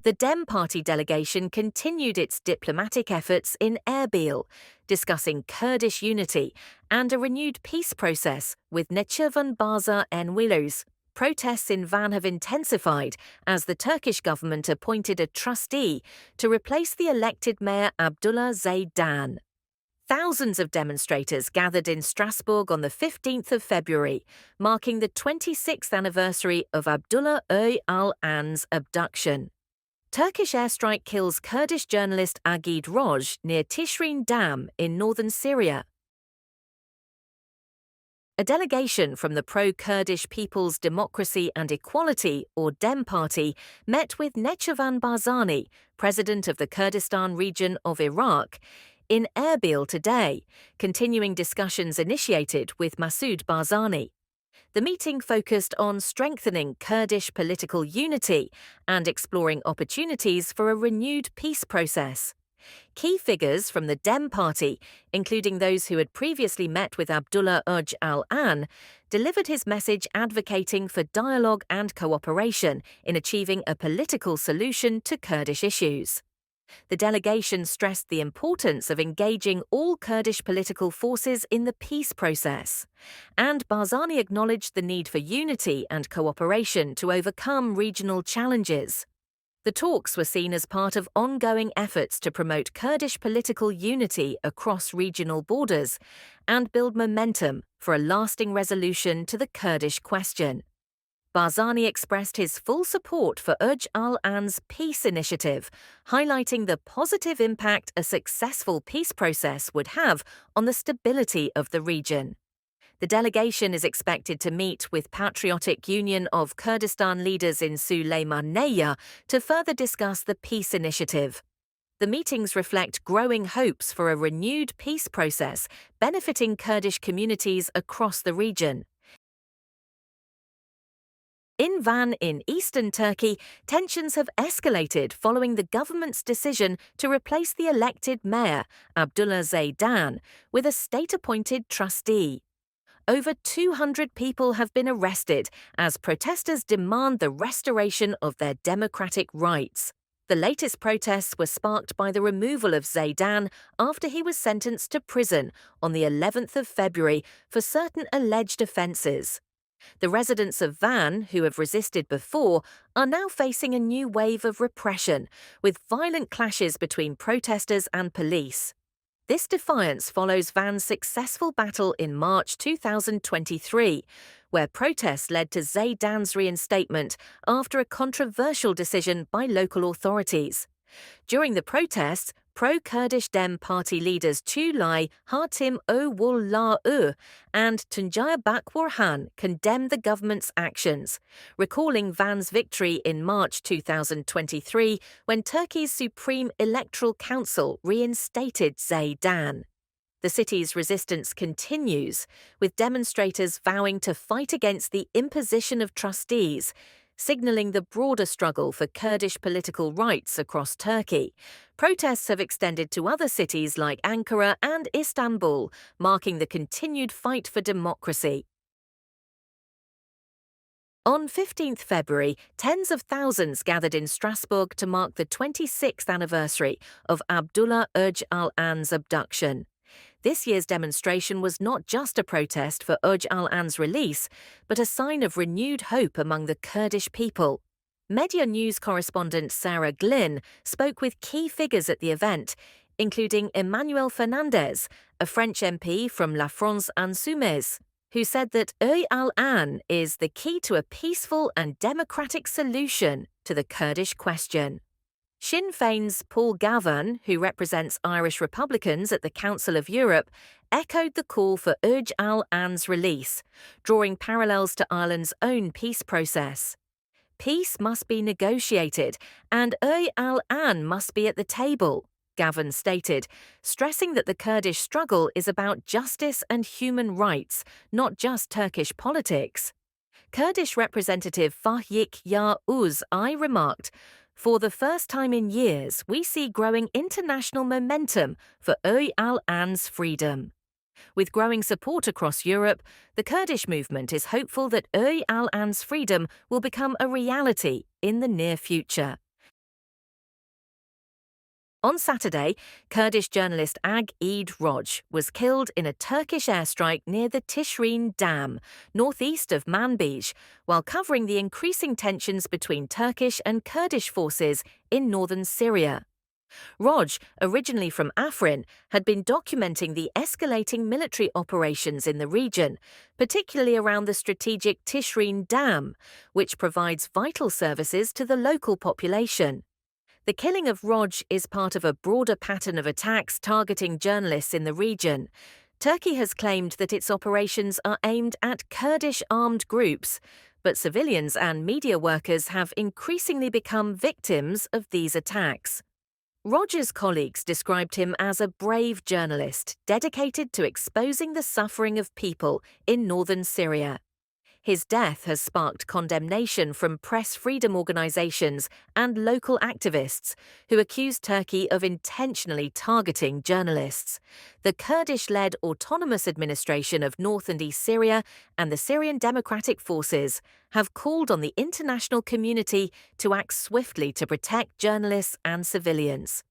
The DEM Party delegation continued its diplomatic efforts in Erbil, discussing Kurdish unity and a renewed peace process with Nechirvan Barzani. Protests in Van have intensified as the Turkish government appointed a trustee to replace the elected mayor Abdullah Zeydan. Thousands of demonstrators gathered in Strasbourg on the 15th of February, marking the 26th anniversary of Abdullah Öcalan's abduction. Turkish airstrike kills Kurdish journalist Agid Roj near Tishreen Dam in northern Syria. A delegation from the pro-Kurdish People's Democracy and Equality, or DEM Party, met with Nechirvan Barzani, president of the Kurdistan region of Iraq, in Erbil today, continuing discussions initiated with Masoud Barzani. The meeting focused on strengthening Kurdish political unity and exploring opportunities for a renewed peace process. Key figures from the DEM Party, including those who had previously met with Abdullah Öcalan, delivered his message advocating for dialogue and cooperation in achieving a political solution to Kurdish issues. The delegation stressed the importance of engaging all Kurdish political forces in the peace process, and Barzani acknowledged the need for unity and cooperation to overcome regional challenges. The talks were seen as part of ongoing efforts to promote Kurdish political unity across regional borders and build momentum for a lasting resolution to the Kurdish question. Barzani expressed his full support for Öcalan's peace initiative, highlighting the positive impact a successful peace process would have on the stability of the region. The delegation is expected to meet with Patriotic Union of Kurdistan leaders in Süleymaniyye to further discuss the peace initiative. The meetings reflect growing hopes for a renewed peace process benefiting Kurdish communities across the region. In Van in eastern Turkey, tensions have escalated following the government's decision to replace the elected mayor, Abdullah Zeydan, with a state-appointed trustee. Over 200 people have been arrested as protesters demand the restoration of their democratic rights. The latest protests were sparked by the removal of Zeydan after he was sentenced to prison on the 11th of February for certain alleged offences. The residents of Van, who have resisted before, are now facing a new wave of repression, with violent clashes between protesters and police. This defiance follows Van's successful battle in March 2023, where protests led to Zeydan's reinstatement after a controversial decision by local authorities. During the protests, pro-Kurdish DEM Party leaders Tulay Hatim Oğulları and Tuncay Bakburhan condemned the government's actions, recalling Van's victory in March 2023 when Turkey's Supreme Electoral Council reinstated Zeydan. The city's resistance continues, with demonstrators vowing to fight against the imposition of trustees, signalling the broader struggle for Kurdish political rights across Turkey. Protests have extended to other cities like Ankara and Istanbul, marking the continued fight for democracy. On 15th February, tens of thousands gathered in Strasbourg to mark the 26th anniversary of Abdullah Öcalan's abduction. This year's demonstration was not just a protest for Öcalan's release, but a sign of renewed hope among the Kurdish people. Media news correspondent Sarah Glynn spoke with key figures at the event, including Emmanuel Fernandez, a French MP from La France Insoumise, who said that Öcalan is the key to a peaceful and democratic solution to the Kurdish question. Sinn Féin's Paul Gavan, who represents Irish Republicans at the Council of Europe, echoed the call for Öcalan's release, drawing parallels to Ireland's own peace process. Peace must be negotiated, and Öcalan must be at the table, Gavan stated, stressing that the Kurdish struggle is about justice and human rights, not just Turkish politics. Kurdish representative Fahyik Yağuz remarked, "For the first time in years, we see growing international momentum for Öcalan's freedom." With growing support across Europe, the Kurdish movement is hopeful that Öcalan's freedom will become a reality in the near future. On Saturday, Kurdish journalist Agid Roj was killed in a Turkish airstrike near the Tishreen Dam, northeast of Manbij, while covering the increasing tensions between Turkish and Kurdish forces in northern Syria. Roj, originally from Afrin, had been documenting the escalating military operations in the region, particularly around the strategic Tishreen Dam, which provides vital services to the local population. The killing of Roj is part of a broader pattern of attacks targeting journalists in the region. Turkey has claimed that its operations are aimed at Kurdish armed groups, but civilians and media workers have increasingly become victims of these attacks. Roj's colleagues described him as a brave journalist dedicated to exposing the suffering of people in northern Syria. His death has sparked condemnation from press freedom organizations and local activists who accuse Turkey of intentionally targeting journalists. The Kurdish-led Autonomous Administration of North and East Syria and the Syrian Democratic Forces have called on the international community to act swiftly to protect journalists and civilians.